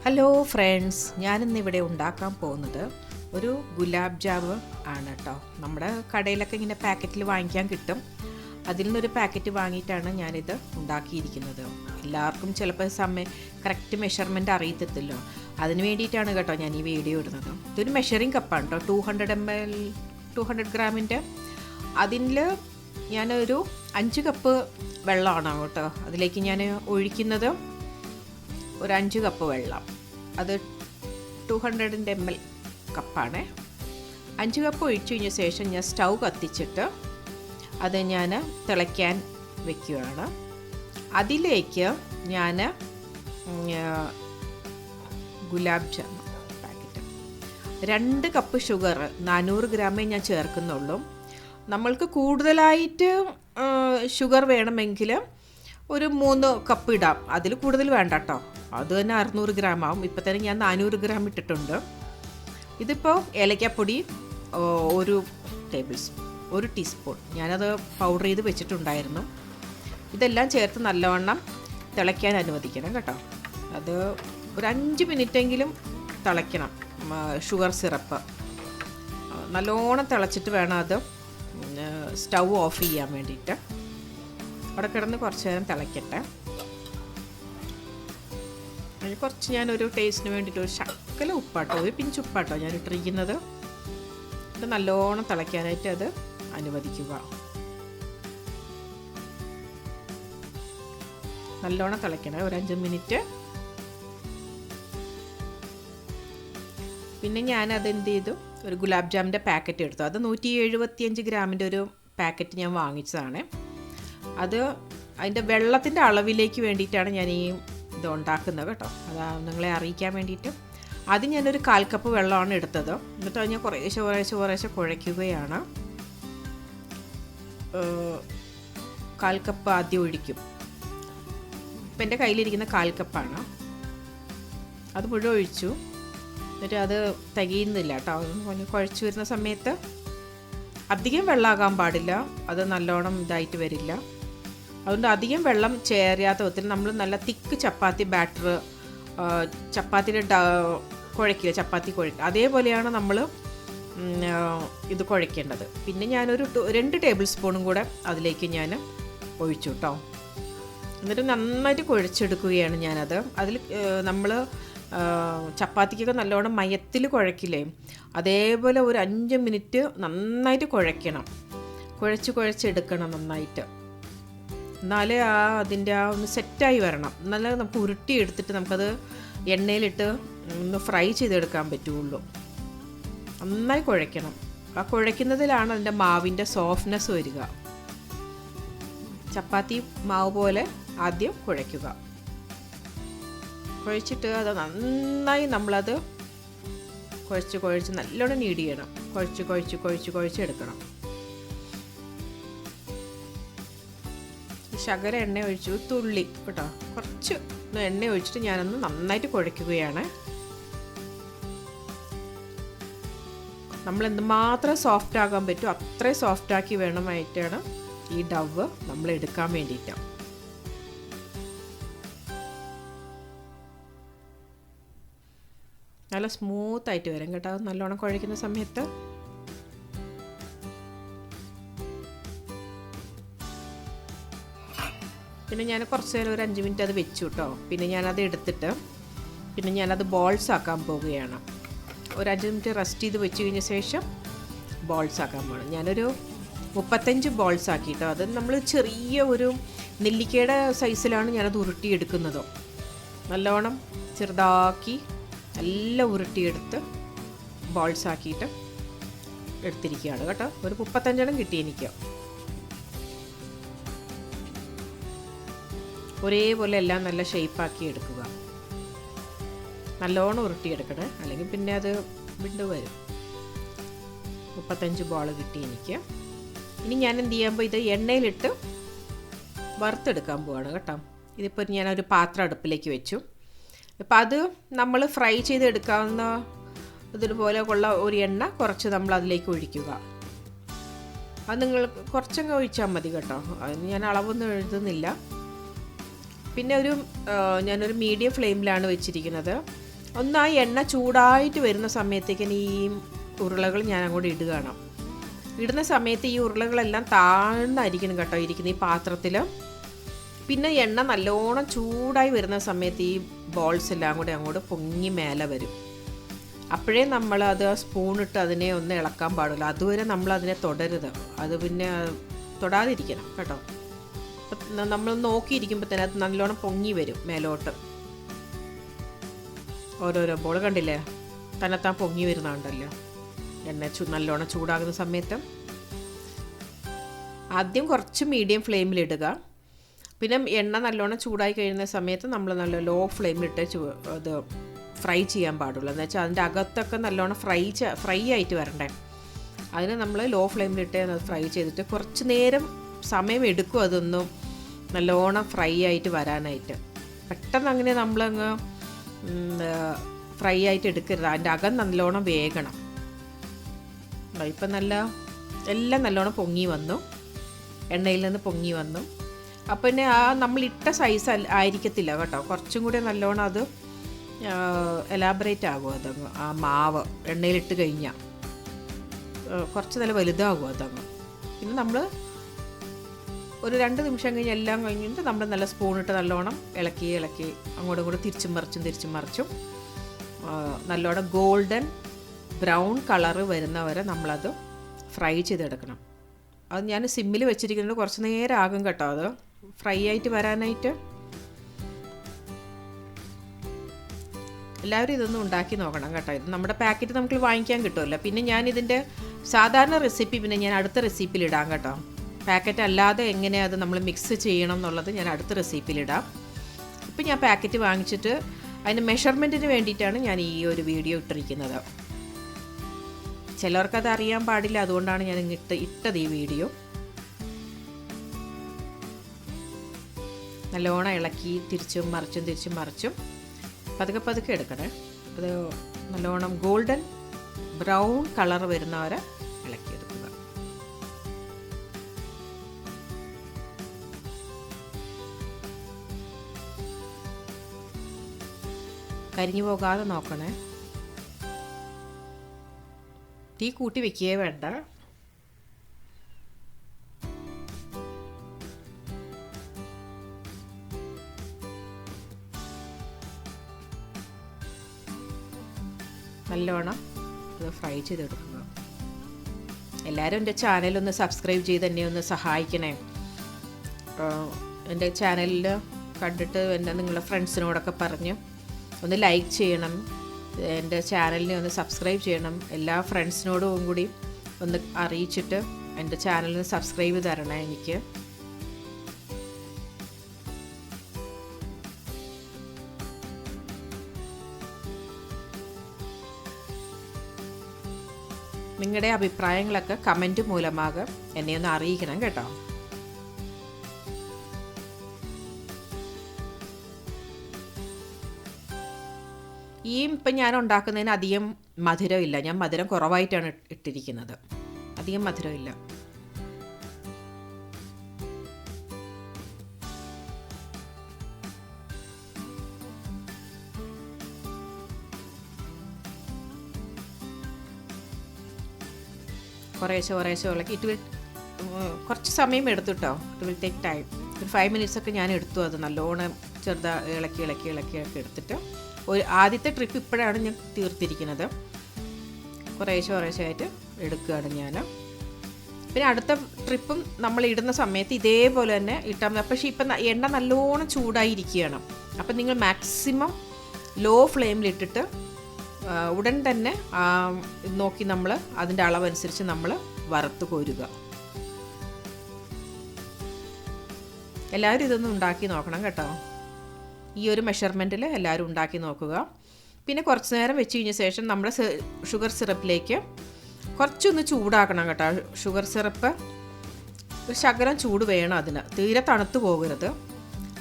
Hello friends, ഞാനിന്നിവിടെ ഉണ്ടാക്കാൻ പോകുന്നത് ഒരു ഗുലാബ് ജാമുൻ ആണ് കേട്ടോ. നമ്മുടെ കടയിലൊക്കെ ഇങ്ങനെ പാക്കറ്റിൽ വാങ്ങിക്കാൻ കിട്ടും. അതിൽ നിന്നൊരു പാക്കറ്റ് വാങ്ങിയിട്ടാണ് ഞാനിത് ഉണ്ടാക്കിയിരിക്കുന്നത്. എല്ലാവർക്കും ചിലപ്പോൾ കറക്റ്റ് മെഷർമെൻറ്റ് അറിയത്തില്ലല്ലോ. അതിന് വേണ്ടിയിട്ടാണ് കേട്ടോ ഞാൻ ഈ വീഡിയോ ഇടുന്നത്. ഇതൊരു മെഷറിങ് കപ്പാണ് കേട്ടോ, 200 ഗ്രാമിൻ്റെ. അതിൽ ഞാനൊരു 5 കപ്പ് വെള്ളമാണ് കേട്ടോ അതിലേക്ക് ഞാൻ ഒഴിക്കുന്നത്. ഒരു 5 കപ്പ് വെള്ളം, അത് 200 ml കപ്പാണ്. 5 കപ്പ് ഒഴിച്ചു കഴിഞ്ഞ ശേഷം ഞാൻ സ്റ്റൗ കത്തിച്ചിട്ട് അത് ഞാൻ തിളയ്ക്കാൻ വെക്കുകയാണ്. അതിലേക്ക് ഞാൻ gulab jamun packet 2 cup sugar 400 ഗ്രാമേ ഞാൻ ചേർക്കുന്നുള്ളൂ. നമ്മൾക്ക് കൂടുതലായിട്ട് ഷുഗർ വേണമെങ്കിൽ ഒരു 3 കപ്പ് ഇടാം, അതിൽ കൂടുതൽ വേണ്ട കേട്ടോ. അത് തന്നെ 600 ഗ്രാം ആവും. ഇപ്പം തന്നെ ഞാൻ 400 ഗ്രാം ഇട്ടിട്ടുണ്ട്. ഇതിപ്പോൾ ഏലക്കാപ്പൊടി 1 ടീസ്പൂൺ ഞാനത് പൗഡർ ചെയ്ത് വെച്ചിട്ടുണ്ടായിരുന്നു. ഇതെല്ലാം ചേർത്ത് നല്ലവണ്ണം തിളയ്ക്കാൻ അനുവദിക്കണം കേട്ടോ. അത് ഒരു 5 മിനിറ്റെങ്കിലും തിളയ്ക്കണം. ഷുഗർ സിറപ്പ് നല്ലോണം തിളച്ചിട്ട് വേണം അത് സ്റ്റൗ ഓഫ് ചെയ്യാൻ വേണ്ടിയിട്ട്. അവിടെ കിടന്ന് കുറച്ച് നേരം തിളയ്ക്കട്ടെ. കുറച്ച് ഞാനൊരു ടേസ്റ്റിന് വേണ്ടിയിട്ട് ഒരു ശക്കല ഉപ്പാട്ടോ, ഒരു പിഞ്ച് ഉപ്പാട്ടോ ഞാൻ ഇട്ടിരിക്കുന്നത്. ഇത് നല്ലോണം തിളയ്ക്കാനായിട്ട് അത് അനുവദിക്കുക. നല്ലോണം തിളയ്ക്കണേ, ഒരു 5 മിനിറ്റ്. പിന്നെ ഞാനത് എന്ത് ചെയ്തു, ഒരു ഗുലാബ് ജാമിൻ്റെ പാക്കറ്റ് എടുത്തു. അത് 175 ഗ്രാമിൻ്റെ ഒരു പാക്കറ്റ് ഞാൻ വാങ്ങിച്ചതാണ്. അത് അതിൻ്റെ വെള്ളത്തിൻ്റെ അളവിലേക്ക് വേണ്ടിയിട്ടാണ് ഞാൻ ഈ ഇത് ഉണ്ടാക്കുന്നത് കേട്ടോ. അതാ നിങ്ങളെ അറിയിക്കാൻ വേണ്ടിയിട്ട്. അത് ഞാനൊരു 1/4 കപ്പ് വെള്ളമാണ് എടുത്തത്. എന്നിട്ട് അത് ഞാൻ കുറേശ്ശെ കുഴയ്ക്കുകയാണ്. 1/4 കപ്പ് ആദ്യം ഒഴിക്കും. ഇപ്പം എൻ്റെ കയ്യിലിരിക്കുന്ന 1/4 കപ്പാണ്. അത് മുഴുവൻ ഒഴിച്ചു. എന്നിട്ട് അത് തികയുന്നില്ല കേട്ടോ. കുഴച്ച് വരുന്ന സമയത്ത് അധികം വെള്ളമാകാൻ പാടില്ല, അത് നല്ലോണം ഇതായിട്ട് വരില്ല. അതുകൊണ്ട് അധികം വെള്ളം ചേരാത്ത വിധത്തിൽ നമ്മൾ നല്ല തിക്ക് ചപ്പാത്തി ബാറ്റർ, ചപ്പാത്തിയുടെ കുഴയ്ക്കില്ല, ചപ്പാത്തി കുഴയ്ക്കുക, അതേപോലെയാണ് നമ്മൾ ഇത് കുഴയ്ക്കേണ്ടത്. പിന്നെ ഞാനൊരു 2 ടേബിൾ സ്പൂണും കൂടെ അതിലേക്ക് ഞാൻ ഒഴിച്ചു കേട്ടോ. എന്നിട്ട് നന്നായിട്ട് കുഴച്ചെടുക്കുകയാണ് ഞാനത്. അതിൽ നമ്മൾ ചപ്പാത്തിക്കൊക്കെ നല്ലോണം മയത്തിൽ കുഴക്കില്ലേ, അതേപോലെ ഒരു 5 മിനിറ്റ് നന്നായിട്ട് കുഴയ്ക്കണം. കുഴച്ചെടുക്കണം നന്നായിട്ട്. എന്നാലേ അതിൻ്റെ ഒന്ന് സെറ്റായി വരണം. എന്നാലേ നമുക്ക് ഉരുട്ടി എടുത്തിട്ട് നമുക്കത് എണ്ണയിലിട്ട് ഒന്ന് ഫ്രൈ ചെയ്തെടുക്കാൻ പറ്റുള്ളൂ. നന്നായി കുഴയ്ക്കണം. ആ കുഴയ്ക്കുന്നതിലാണ് അതിൻ്റെ മാവിൻ്റെ സോഫ്റ്റ്നെസ് വരിക. ചപ്പാത്തി മാവ് പോലെ ആദ്യം കുഴയ്ക്കുക. കുഴച്ചിട്ട് അത് നന്നായി നമ്മളത് കുഴച്ച് നല്ലോണം നീഡ് ചെയ്യണം. കുഴച്ചെടുക്കണം. ശകല എണ്ണ ഒഴിച്ചു, തുള്ളി കേട്ടോ, കുറച്ച് എണ്ണ ഒഴിച്ചിട്ട് ഞാനൊന്ന് നന്നായിട്ട് കുഴയ്ക്കുകയാണ്. നമ്മൾ എന്തുമാത്രം സോഫ്റ്റ് ആകാൻ പറ്റും അത്രയും സോഫ്റ്റാക്കി വേണമായിട്ടാണ് ഈ ഡവ് നമ്മൾ എടുക്കാൻ വേണ്ടിയിട്ട്. നല്ല സ്മൂത്തായിട്ട് വരും കേട്ടോ നല്ലോണം കുഴയ്ക്കുന്ന സമയത്ത്. പിന്നെ ഞാൻ കുറച്ച് നേരം ഒരു 5 മിനിറ്റ് അത് വെച്ചു കേട്ടോ. പിന്നെ ഞാനത് എടുത്തിട്ട് പിന്നെ ഞാനത് ബോൾസ് ആക്കാൻ പോവുകയാണ്. ഒരു 5 മിനിറ്റ് റെസ്റ്റ് ചെയ്ത് വെച്ച് കഴിഞ്ഞ ശേഷം ബോൾസ് ആക്കാൻ പോകണം. ഞാനൊരു 35 ബോൾസ് ആക്കിയിട്ടോ. അത് നമ്മൾ ചെറിയ ഒരു നെല്ലിക്കയുടെ സൈസിലാണ് ഞാനത് ഉരുട്ടിയെടുക്കുന്നത്. നല്ലോണം ചെറുതാക്കി നല്ല ഉരുട്ടിയെടുത്ത് ബോൾസ് ആക്കിയിട്ട് എടുത്തിരിക്കുകയാണ് കേട്ടോ. ഒരു 35 കിട്ടി എനിക്ക്. ഒരേപോലെ എല്ലാം നല്ല ഷേപ്പാക്കി എടുക്കുക. നല്ലോണം ഉരുട്ടിയെടുക്കണേ, അല്ലെങ്കിൽ പിന്നെ അത് വിണ്ടു വരും. 35 ബോൾ കിട്ടി എനിക്ക്. ഇനി ഞാൻ എന്ത് ചെയ്യുമ്പോൾ ഇത് എണ്ണയിലിട്ട് വറുത്തെടുക്കാൻ പോവാണ് കേട്ടോ. ഇതിപ്പോൾ ഞാനൊരു പാത്രം അടുപ്പിലേക്ക് വെച്ചു. അപ്പം അത് നമ്മൾ ഫ്രൈ ചെയ്തെടുക്കാവുന്ന ഇതുപോലെ ഉള്ള ഒരു എണ്ണ കുറച്ച് നമ്മൾ അതിലേക്ക് ഒഴിക്കുക. അത് നിങ്ങൾ കുറച്ചങ്ങ് ഒഴിച്ചാൽ മതി കേട്ടോ. അതിന് ഞാൻ അളവൊന്നും എഴുതുന്നില്ല. പിന്നെ ഞാനൊരു മീഡിയം ഫ്ലെയിമിലാണ് വെച്ചിരിക്കുന്നത്. ഒന്നായി എണ്ണ ചൂടായിട്ട് വരുന്ന സമയത്തേക്കിന് ഈ ഉരുളകൾ ഞാൻ അങ്ങോട്ട് ഇടുകയാണ്. ഇടുന്ന സമയത്ത് ഈ ഉരുളകളെല്ലാം താഴ്ന്നായിരിക്കണം കേട്ടോ ഇരിക്കുന്ന ഈ പാത്രത്തിൽ. പിന്നെ എണ്ണ നല്ലോണം ചൂടായി വരുന്ന സമയത്ത് ഈ ബോൾസ് എല്ലാം കൂടി അങ്ങോട്ട് പൊങ്ങി മേലെ വരും. അപ്പോഴേ നമ്മൾ അത് സ്പൂണിട്ട് അതിനെ ഒന്ന് ഇളക്കാൻ പാടില്ല. അതുവരെ നമ്മൾ അതിനെ തൊടരുത്. അത് പിന്നെ തൊടാതിരിക്കണം കേട്ടോ. നമ്മൾ നോക്കിയിരിക്കുമ്പോൾ തന്നെ അത് നല്ലോണം പൊങ്ങി വരും മേലോട്ട്. ഓരോരോ ബോൾ കണ്ടില്ലേ, തന്നെത്താൻ പൊങ്ങി വരുന്നുണ്ടല്ലോ എണ്ണ നല്ലോണം ചൂടാകുന്ന സമയത്ത്. ആദ്യം കുറച്ച് മീഡിയം ഫ്ലെയിമിലിടുക. പിന്നെ എണ്ണ നല്ലോണം ചൂടായി കഴിയുന്ന സമയത്ത് നമ്മൾ നല്ല ലോ ഫ്ലെയിമിലിട്ട് അത് ഫ്രൈ ചെയ്യാൻ പാടുള്ളൂ. എന്ന് വെച്ചാൽ അതിൻ്റെ അകത്തൊക്കെ നല്ലോണം ഫ്രൈ ആയിട്ട് വരണ്ടേ. അതിന് നമ്മൾ ലോ ഫ്ലെയിമിലിട്ട് അത് ഫ്രൈ ചെയ്തിട്ട് കുറച്ച് നേരം സമയം എടുക്കും അതൊന്നും നല്ലോണം ഫ്രൈ ആയിട്ട് വരാനായിട്ട്. പെട്ടെന്ന് അങ്ങനെ നമ്മളങ്ങ് ഫ്രൈ ആയിട്ട് എടുക്കരുത്. അതിൻ്റെ അകം നല്ലോണം വേകണം. ഇപ്പം എല്ലാം നല്ലോണം പൊങ്ങി വന്നു, എണ്ണയിൽ നിന്ന് പൊങ്ങി വന്നു. അപ്പം പിന്നെ ആ നമ്മളിട്ട സൈസ് ആയിരിക്കത്തില്ല കേട്ടോ. കുറച്ചും കൂടി നല്ലോണം അത് എലാബറേറ്റ് ആകും. അതങ്ങ് ആ മാവ് എണ്ണയിലിട്ട് കഴിഞ്ഞാൽ കുറച്ച് നല്ല വലുതാകും അതങ്ങ്. പിന്നെ നമ്മൾ ഒരു 2 നിമിഷം കഴിഞ്ഞ് എല്ലാം കഴിഞ്ഞിട്ട് നമ്മൾ നല്ല സ്പൂണിട്ട് നല്ലോണം ഇളക്കി അങ്ങോട്ടും ഇങ്ങോട്ടും തിരിച്ചും മറിച്ചും നല്ലോണം ഗോൾഡൻ ബ്രൗൺ കളറ് വരുന്നവരെ നമ്മളത് ഫ്രൈ ചെയ്തെടുക്കണം. അത് ഞാൻ സിമ്മിൽ വെച്ചിരിക്കുന്നത് കുറച്ച് നേരം ആകും കേട്ടോ അത് ഫ്രൈ ആയിട്ട് വരാനായിട്ട്. എല്ലാവരും ഇതൊന്നും ഉണ്ടാക്കി നോക്കണം കേട്ടോ. ഇത് നമ്മുടെ പാക്കറ്റ് നമുക്ക് വാങ്ങിക്കാൻ കിട്ടുമല്ലോ. പിന്നെ ഞാൻ ഇതിൻ്റെ സാധാരണ റെസിപ്പി പിന്നെ ഞാൻ അടുത്ത റെസിപ്പിയിൽ ഇടാം കേട്ടോ. പാക്കറ്റ് അല്ലാതെ എങ്ങനെ അത് നമ്മൾ മിക്സ് ചെയ്യണം എന്നുള്ളത് ഞാൻ അടുത്ത റെസിപ്പിയിലിടാം. ഇപ്പം ഞാൻ പാക്കറ്റ് വാങ്ങിച്ചിട്ട് അതിൻ്റെ മെഷർമെൻറ്റിന് വേണ്ടിയിട്ടാണ് ഞാൻ ഈ ഒരു വീഡിയോ ഇട്ടിരിക്കുന്നത്. ചിലർക്കത് അറിയാൻ പാടില്ല, അതുകൊണ്ടാണ് ഞാൻ ഇട്ടത് ഈ വീഡിയോ. നല്ലോണം ഇളക്കി തിരിച്ചും മറിച്ചും പതുക്കെ എടുക്കണേ. അത് നല്ലോണം ഗോൾഡൻ ബ്രൗൺ കളർ വരുന്നവരെ ഇളക്കിയെടുക്കുക. കരിഞ്ഞു പോകാതെ നോക്കണേ. തീ കൂട്ടി വെക്കുകയേ വേണ്ട. നല്ലോണം അത് ഫ്രൈ ചെയ്തെടുക്കുക. എല്ലാവരും എൻ്റെ ചാനലൊന്ന് സബ്സ്ക്രൈബ് ചെയ്ത് എന്നെ ഒന്ന് സഹായിക്കണേ. എൻ്റെ ചാനലിൽ കണ്ടിട്ട് നിങ്ങളുടെ ഫ്രണ്ട്സിനോടൊക്കെ പറഞ്ഞ് ഒന്ന് ലൈക്ക് ചെയ്യണം. എൻ്റെ ചാനലിനെ ഒന്ന് സബ്സ്ക്രൈബ് ചെയ്യണം. എല്ലാ ഫ്രണ്ട്സിനോടും കൂടി ഒന്ന് അറിയിച്ചിട്ട് എൻ്റെ ചാനലിന് സബ്സ്ക്രൈബ് തരണേ എനിക്ക്. നിങ്ങളുടെ അഭിപ്രായങ്ങളൊക്കെ കമൻറ്റ് മൂലമാകും എന്നെ ഒന്ന് അറിയിക്കണം കേട്ടോ. ഇപ്പം ഞാൻ ഉണ്ടാക്കുന്നതിന് അധികം മധുരമില്ല. ഞാൻ മധുരം കുറവായിട്ടാണ് ഇട്ടിരിക്കുന്നത്. അധികം മധുരമില്ല. കുറേശ്ശെ ഇളക്കി കുറച്ച് സമയം എടുത്തു കേട്ടോ. It will take time. ഒരു 5 minutes ഒക്കെ ഞാൻ എടുത്തു. അത് നല്ലോണം ഇളക്കി എടുത്തിട്ട് ആദ്യത്തെ ട്രിപ്പ് ഇപ്പോഴാണ് ഞാൻ തീർത്തിരിക്കുന്നത്. കുറേശ്ശെ ആയിട്ട് എടുക്കുകയാണ് ഞാൻ. പിന്നെ അടുത്ത ട്രിപ്പും നമ്മൾ ഇടുന്ന സമയത്ത് ഇതേപോലെ തന്നെ ഇട്ടാൽ മതി. പക്ഷേ ഇപ്പം എണ്ണ നല്ലോണം ചൂടായിരിക്കുകയാണ്. അപ്പം നിങ്ങൾ മാക്സിമം ലോ ഫ്ലെയിമിലിട്ടിട്ട് ഉടൻ തന്നെ നോക്കി നമ്മൾ അതിൻ്റെ അളവനുസരിച്ച് നമ്മൾ വറുത്ത് കോരുക. എല്ലാവരും ഇതൊന്നും ഉണ്ടാക്കി നോക്കണം കേട്ടോ. ഈ ഒരു മെഷർമെൻറ്റിൽ എല്ലാവരും ഉണ്ടാക്കി നോക്കുക. പിന്നെ കുറച്ച് നേരം വെച്ച് കഴിഞ്ഞ ശേഷം നമ്മൾ ഷുഗർ സിറപ്പിലേക്ക് കുറച്ചൊന്ന് ചൂടാക്കണം കേട്ടോ. ഷുഗർ സിറപ്പ് ഒരു ശകലം ചൂട് വേണം. അതിന് തീരെ തണുത്ത് പോകരുത്.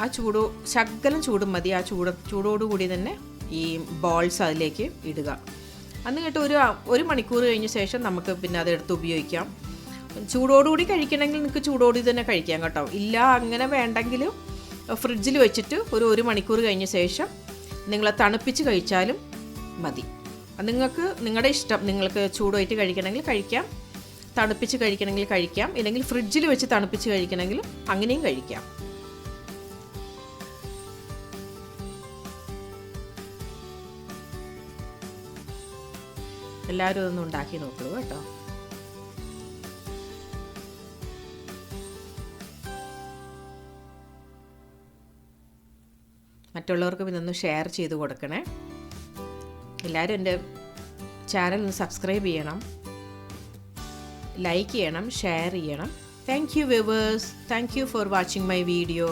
ആ ശകലം ചൂട് മതി. ആ ചൂടോടുകൂടി തന്നെ ഈ ബോൾസ് അതിലേക്ക് ഇടുക. എന്നിട്ട് ഒരു മണിക്കൂർ കഴിഞ്ഞ ശേഷം നമുക്ക് പിന്നെ അതെടുത്ത് ഉപയോഗിക്കാം. ചൂടോടുകൂടി കഴിക്കണമെങ്കിൽ നിങ്ങൾക്ക് ചൂടോടി തന്നെ കഴിക്കാം കേട്ടോ. ഇല്ല അങ്ങനെ വേണ്ടെങ്കിൽ ഫ്രിഡ്ജിൽ വെച്ചിട്ട് ഒരു മണിക്കൂർ കഴിഞ്ഞ ശേഷം നിങ്ങൾ തണുപ്പിച്ച് കഴിച്ചാലും മതി. നിങ്ങൾക്ക് നിങ്ങളുടെ ഇഷ്ടം, നിങ്ങൾക്ക് ചൂടായിട്ട് കഴിക്കണമെങ്കിൽ കഴിക്കാം, തണുപ്പിച്ച് കഴിക്കണമെങ്കിൽ കഴിക്കാം, ഇല്ലെങ്കിൽ ഫ്രിഡ്ജിൽ വെച്ച് തണുപ്പിച്ച് കഴിക്കണമെങ്കിലും അങ്ങനെയും കഴിക്കാം. എല്ലാവരും ഒന്ന് ഉണ്ടാക്കി നോക്കൂ കേട്ടോ. മറ്റുള്ളവർക്കും ഇതൊന്ന് ഷെയർ ചെയ്ത് കൊടുക്കണേ. എല്ലാവരും എൻ്റെ ചാനൽ ഒന്ന് സബ്സ്ക്രൈബ് ചെയ്യണം, ലൈക്ക് ചെയ്യണം, ഷെയർ ചെയ്യണം. Thank you viewers. Thank you for watching my video.